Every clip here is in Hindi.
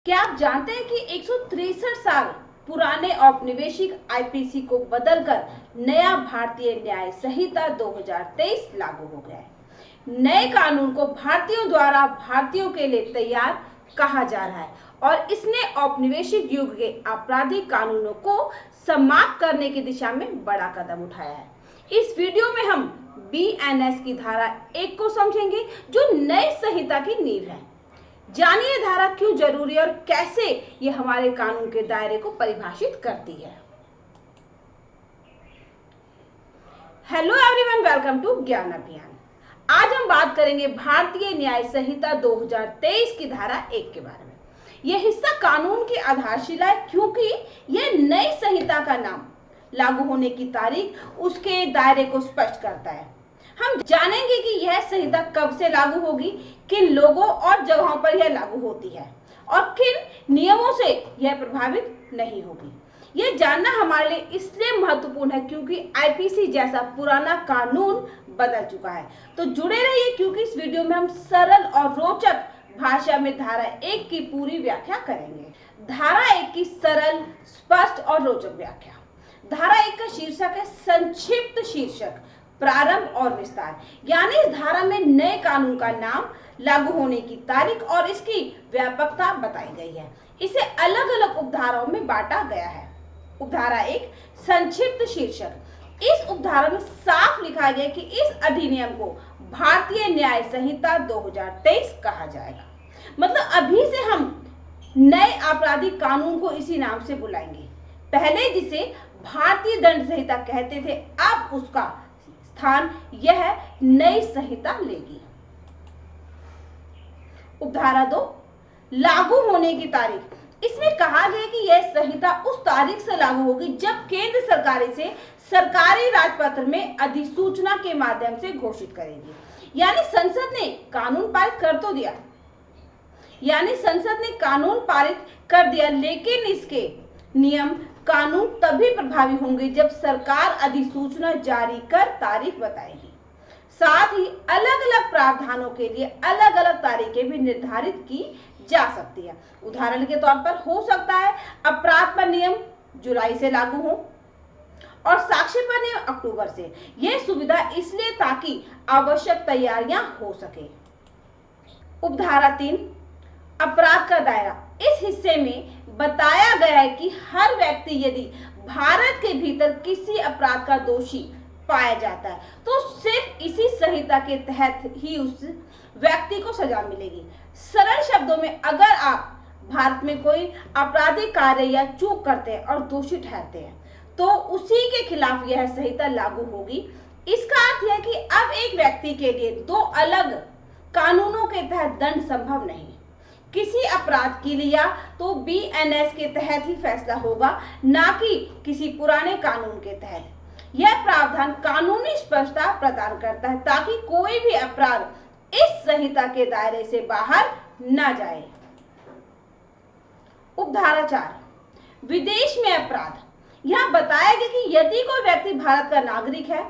क्या आप जानते हैं कि 163 साल पुराने औपनिवेशिक आईपीसी को बदलकर नया भारतीय न्याय संहिता 2023 लागू हो गया है। नए कानून को भारतीयों द्वारा भारतीयों के लिए तैयार कहा जा रहा है और इसने औपनिवेशिक युग के आपराधिक कानूनों को समाप्त करने की दिशा में बड़ा कदम उठाया है। इस वीडियो में हम बीएनएस की धारा 1 को समझेंगे जो नई संहिता की नींव है। जानिए धारा क्यों जरूरी है और कैसे ये हमारे कानून के दायरे को परिभाषित करती है। हेलो एवरीवन, वेलकम टू ज्ञान अभियान। आज हम बात करेंगे भारतीय न्याय संहिता 2023 की धारा 1 के बारे में। यह हिस्सा कानून की आधारशिला है क्योंकि यह नई संहिता का नाम, लागू होने की तारीख, उसके दायरे को स्पष्ट करता है। हम जानेंगे कि यह संहिता कब से लागू होगी, किन लोगों और जगहों पर यह लागू होती है और किन नियमों से यह प्रभावित नहीं होगी। यह जानना हमारे लिए इसलिए महत्वपूर्ण है क्योंकि आईपीसी जैसा पुराना कानून बदल चुका है। तो जुड़े रहिए क्योंकि इस वीडियो में हम सरल और रोचक भाषा में धारा 1 की पूरी व्याख्या करेंगे। धारा 1 की सरल, स्पष्ट और रोचक व्याख्या। धारा 1 का शीर्षक है संक्षिप्त शीर्षक, प्रारंभ और विस्तार। यानी इस धारा में नए कानून का नाम, लागू होने की तारीख और इसकी व्यापकता बताई गई है। इसे अलग अलग उपधाराओं में बांटा गया है। उपधारा 1 संक्षिप्त शीर्षक। इस उपधारा में साफ लिखा गया कि इस अधिनियम को भारतीय न्याय संहिता 2023 कहा जाएगा। मतलब अभी से हम नए आपराधिक कानून को इसी नाम से बुलाएंगे। पहले जिसे भारतीय दंड संहिता कहते थे, अब उसका स्थान यह नई संहिता लेगी। उपधारा 2 लागू होने की तारीख। इसमें कहा गया कि यह संहिता उस तारीख से लागू होगी जब केंद्र सरकार इसे सरकारी राजपत्र में अधिसूचना के माध्यम से घोषित करेगी। यानी संसद ने कानून पारित कर तो दिया, लेकिन इसके नियम कानून तभी प्रभावी होंगे जब सरकार अधिसूचना जारी कर तारीख बताएगी। साथ ही अलग अलग प्रावधानों के लिए अलग अलग तारीखें भी निर्धारित की जा सकती है। उदाहरण के तौर पर हो सकता है अपराध पर नियम जुलाई से लागू हो और साक्ष्य पर नियम अक्टूबर से। यह सुविधा इसलिए ताकि आवश्यक तैयारियां हो सके। उपधारा 3 अपराध का दायरा। इस हिस्से में बताया गया है कि हर व्यक्ति यदि भारत के भीतर किसी अपराध का दोषी पाया जाता है तो सिर्फ इसी संहिता के तहत ही उस व्यक्ति को सजा मिलेगी। सरल शब्दों में, अगर आप भारत में कोई आपराधिक कार्य या चूक करते हैं और दोषी ठहरते हैं तो उसी के खिलाफ यह संहिता लागू होगी। इसका अर्थ यह है कि अब एक व्यक्ति के लिए दो अलग कानूनों के तहत दंड संभव नहीं। किसी अपराध के लिए तो बीएनएस के तहत ही फैसला होगा, ना कि किसी पुराने कानून के तहत। यह प्रावधान कानूनी स्पष्टता प्रदान करता है ताकि कोई भी अपराध इस संहिता के दायरे से बाहर न जाए। उपधारा 4 विदेश में अपराध। यह बताया गया कि यदि कोई व्यक्ति भारत का नागरिक है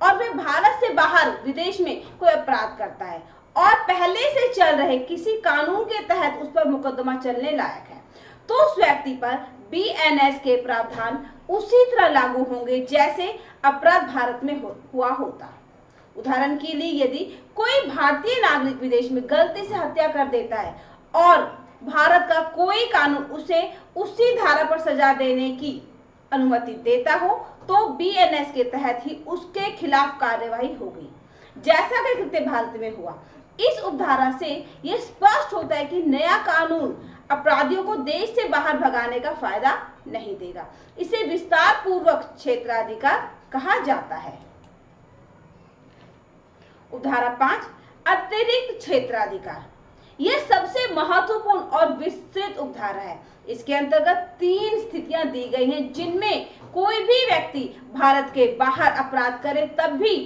और वह भारत से बाहर विदेश में कोई अपराध करता है और पहले से चल रहे किसी कानून के तहत उस पर मुकदमा चलने लायक है तो उस व्यक्ति पर बीएनएस के प्रावधान उसी तरह लागू होंगे जैसे अपराध भारत में हुआ होता। उदाहरण के लिए, यदि कोई भारतीय नागरिक विदेश में गलती से हत्या कर देता है और भारत का कोई कानून उसे उसी धारा पर सजा देने की अनुमति देता हो तो बीएनएस के तहत ही उसके खिलाफ कार्यवाही होगी, जैसा कि कृत्य भारत में हुआ। इस उपधारा से यह स्पष्ट होता है कि नया कानून अपराधियों को देश से बाहर भगाने का फायदा नहीं देगा। इसे विस्तार पूर्वक क्षेत्राधिकार कहा जाता है। उपधारा 5 अतिरिक्त क्षेत्राधिकार। यह सबसे महत्वपूर्ण और विस्तृत उपधारा है। इसके अंतर्गत 3 स्थितियां दी गई हैं जिनमें कोई भी व्यक्ति भारत के बाहर अपराध करे तब भी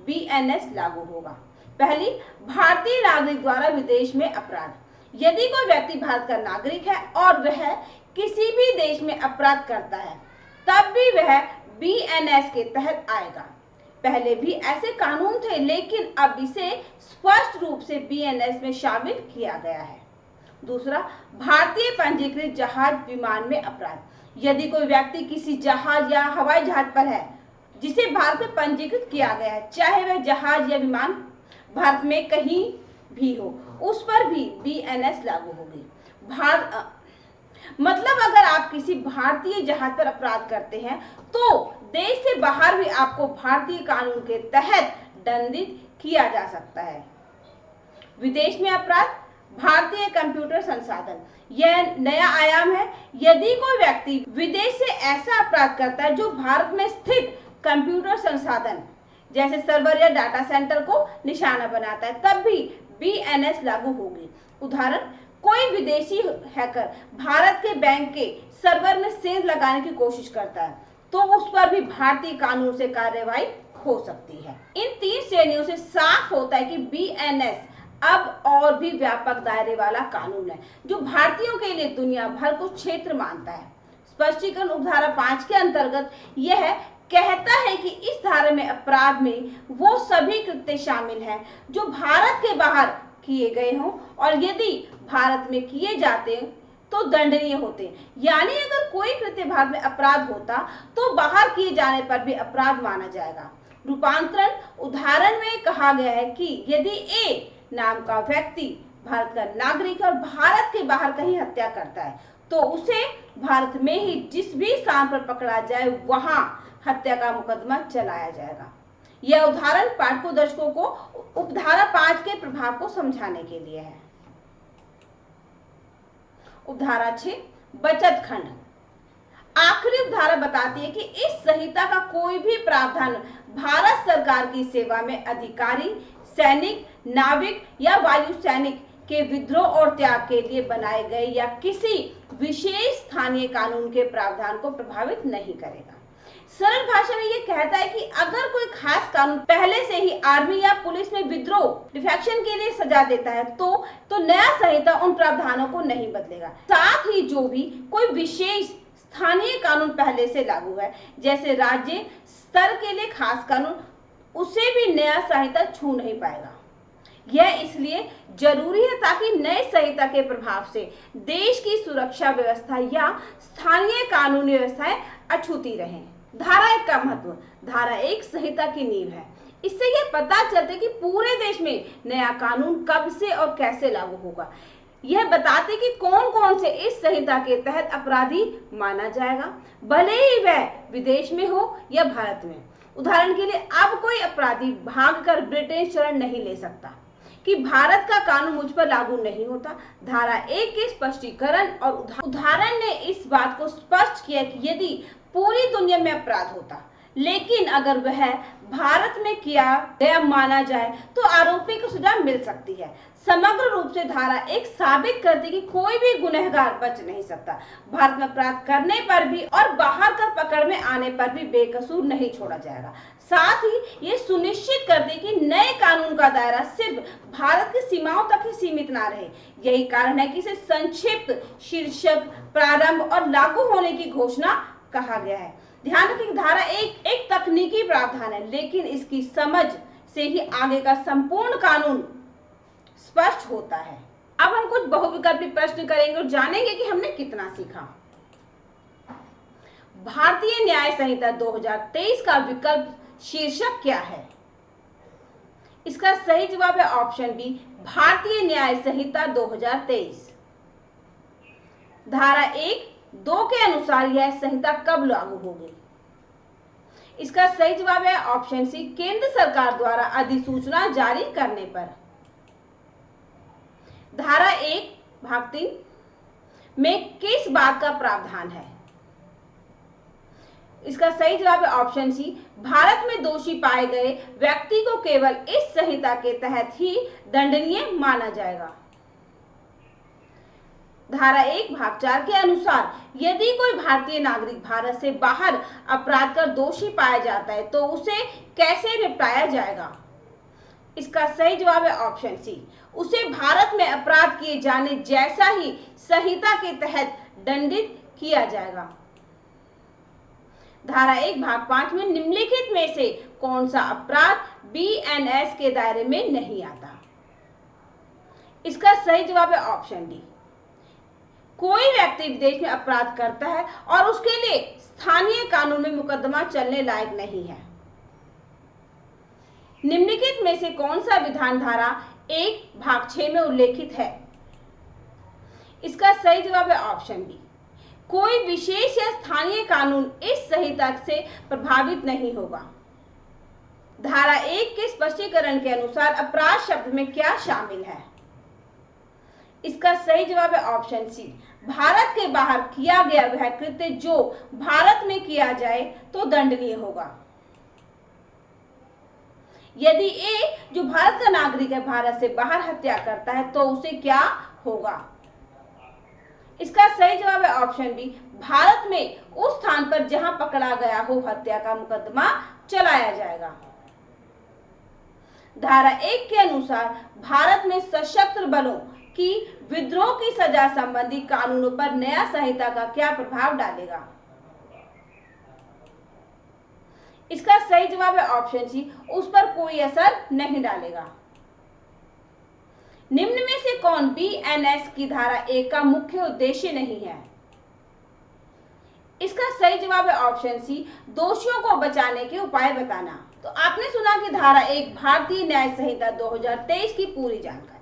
बीएनएस लागू होगा। पहली, भारतीय नागरिक द्वारा विदेश में अपराध। यदि कोई व्यक्ति भारत का नागरिक है और वह किसी भी देश में अपराध करता है तब भी वह बीएनएस के तहत आएगा। पहले भी ऐसे कानून थे लेकिन अब इसे स्पष्ट रूप से बीएनएस में शामिल किया गया है। दूसरा, भारतीय पंजीकृत जहाज विमान में अपराध। यदि कोई व्यक्ति किसी जहाज या हवाई जहाज पर है जिसे भारत में पंजीकृत किया गया है, चाहे वह जहाज या विमान भारत में कहीं भी हो, उस पर भी BNS लागू होगी। मतलब अगर आप किसी भारतीय जहाज पर अपराध करते हैं तो देश से बाहर भी आपको भारतीय कानून के तहत दंडित किया जा सकता है। विदेश में अपराध, भारतीय कंप्यूटर संसाधन, यह नया आयाम है। यदि कोई व्यक्ति विदेश से ऐसा अपराध करता है जो भारत में स्थित कंप्यूटर संसाधन जैसे सर्वर या डाटा सेंटर को निशाना बनाता है, तब भी BNS लागू होगी। उदाहरण, कोई विदेशी हैकर भारत के बैंक के सर्वर में सेंध लगाने की कोशिश करता है तो उस पर भी भारतीय कानून से कार्रवाई हो सकती है। इन 3 श्रेणियों से साफ होता है कि BNS अब और भी व्यापक दायरे वाला कानून है जो भारतीयों के लिए दुनिया भर को क्षेत्र मानता है। स्पष्टीकरण उपधारा 5 के अंतर्गत यह कहता है कि इस धारा में अपराध में वो सभी कृत्य शामिल हैं जो भारत के बाहर किए गए हों और यदि भारत में किए जाते तो दंडनीय होते। यानी अगर कोई कृत्य भारत में अपराध होता तो बाहर किए जाने पर भी अपराध माना जाएगा। रूपांतरण उदाहरण में कहा गया है कि यदि A नाम का व्यक्ति भारत का नागरिक और भारत के बाहर कहीं हत्या करता है तो उसे भारत में ही जिस भी स्थान पर पकड़ा जाए वहां हत्या का मुकदमा चलाया जाएगा। यह उदाहरण पाठकों दर्शकों को उपधारा 5 के प्रभाव को समझाने के लिए है। उपधारा 6 बचत खंड। आखिरी उपधारा बताती है कि इस संहिता का कोई भी प्रावधान भारत सरकार की सेवा में अधिकारी, सैनिक, नाविक या वायु सैनिक के विद्रोह और त्याग के लिए बनाए गए या किसी विशेष स्थानीय कानून के प्रावधान को प्रभावित नहीं करेगा। सरल भाषा में ये कहता है कि अगर कोई खास कानून पहले से ही आर्मी या पुलिस में विद्रोह डिफेक्शन के लिए सजा देता है तो नया संहिता उन प्रावधानों को नहीं बदलेगा। साथ ही जो भी कोई विशेष स्थानीय कानून पहले से लागू है जैसे राज्य स्तर के लिए खास कानून, उसे भी नया संहिता छू नहीं पाएगा। यह इसलिए जरूरी है ताकि नए संहिता के प्रभाव से देश की सुरक्षा व्यवस्था या स्थानीय कानूनी व्यवस्थाएं अछूती रहें। धारा 1 का महत्व। धारा 1 संहिता की नींव है। इससे यह पता चलता है कि पूरे देश में नया कानून कब से और कैसे लागू होगा। यह बताते कि कौन कौन से इस संहिता के तहत अपराधी माना जाएगा, भले ही वह विदेश में हो या भारत में। उदाहरण के लिए अब कोई अपराधी भागकर ब्रिटेन शरण नहीं ले सकता कि भारत का कानून मुझ पर लागू नहीं होता। धारा 1 के स्पष्टीकरण और उदाहरण ने इस बात को स्पष्ट किया कि यदि पूरी दुनिया में अपराध होता लेकिन अगर वह भारत में किया गया माना जाए तो आरोपी को सजा मिल सकती है। समग्र रूप से धारा 1 साबित करती कि कोई भी गुनहगार बच नहीं सकता। भारत में अपराध करने पर भी और बाहर कर पकड़ में आने पर भी बेकसूर नहीं छोड़ा जाएगा। साथ ही ये सुनिश्चित करती कि नए कानून का दायरा सिर्फ भारत की सीमाओं तक ही सीमित ना रहे। यही कारण है कि इसे संक्षिप्त शीर्षक, प्रारंभ और लागू होने की घोषणा कहा गया है। ध्यान रखें, धारा 1 एक तकनीकी प्रावधान है लेकिन इसकी समझ से ही आगे का संपूर्ण कानून स्पष्ट होता है। अब हम कुछ बहुविकल्पी प्रश्न करेंगे और जानेंगे कि हमने कितना सीखा। भारतीय न्याय संहिता 2023 का विकल्प शीर्षक क्या है? इसका सही जवाब है ऑप्शन बी, भारतीय न्याय संहिता 2023। धारा 1(2) के अनुसार यह संहिता कब लागू होगी? इसका सही जवाब है ऑप्शन सी, केंद्र सरकार द्वारा अधिसूचना जारी करने पर। धारा 1(3) में किस बात का प्रावधान है? इसका सही जवाब है ऑप्शन सी, भारत में दोषी पाए गए व्यक्ति को केवल इस संहिता के तहत ही दंडनीय माना जाएगा। धारा 1(4) के अनुसार यदि कोई भारतीय नागरिक भारत से बाहर अपराध कर दोषी पाया जाता है तो उसे कैसे निपटाया जाएगा? इसका सही जवाब है ऑप्शन सी, उसे भारत में अपराध किए जाने जैसा ही संहिता के तहत दंडित किया जाएगा। धारा 1(5) में निम्नलिखित में से कौन सा अपराध BNS के दायरे में नहीं आता? इसका सही जवाब है ऑप्शन डी, कोई व्यक्ति विदेश में अपराध करता है और उसके लिए स्थानीय कानून में मुकदमा चलने लायक नहीं है। निम्नलिखित में से कौन सा विधान धारा 1 भाग 6 में उल्लेखित है? इसका सही जवाब है ऑप्शन बी। कोई विशेष या स्थानीय कानून इस संहिता से प्रभावित नहीं होगा। धारा 1 के स्पष्टीकरण के अनुसार अपराध शब्द में क्या शामिल है? इसका सही जवाब है ऑप्शन सी। भारत के बाहर किया गया वह कृत्य जो भारत में किया जाए तो दंडनीय होगा। यदि ए जो भारत का नागरिक है भारत से बाहर हत्या करता है तो उसे क्या होगा? इसका सही जवाब है ऑप्शन बी। भारत में उस स्थान पर जहां पकड़ा गया हो हत्या का मुकदमा चलाया जाएगा। धारा 1 के अनुसार भारत में सशस्त्र बलों की विद्रोह की सजा संबंधी कानूनों पर नया संहिता का क्या प्रभाव डालेगा? इसका सही जवाब है ऑप्शन सी। उस पर कोई असर नहीं डालेगा। निम्न में से कौन बीएनएस की धारा 1 का मुख्य उद्देश्य नहीं है? इसका सही जवाब है ऑप्शन सी। दोषियों को बचाने के उपाय बताना। तो आपने सुना कि धारा 1 भारतीय न्याय संहिता 2023 की पूरी जानकारी।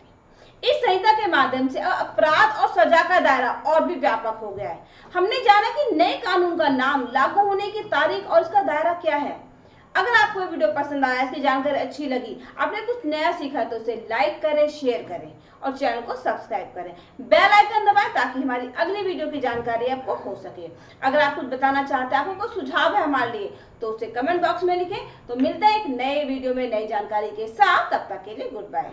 इस संहिता के माध्यम से अपराध और सजा का दायरा और भी व्यापक हो गया है। हमने जाना कि नए कानून का नाम, लागू होने की तारीख और इसका दायरा क्या है। अगर आपको ये वीडियो पसंद आया, इसकी जानकारी अच्छी लगी, आपने कुछ नया सीखा तो इसे लाइक करें, शेयर करें और चैनल को सब्सक्राइब करें। बेल आइकन दबाएं ताकि हमारी अगली वीडियो की जानकारी आपको हो सके। अगर आप कुछ बताना चाहते हैं, आपको कोई सुझाव है हमारे लिए, तो उसे कमेंट बॉक्स में लिखें। तो मिलते हैं एक नए वीडियो में नई जानकारी के साथ। तब तक के लिए गुड बाय।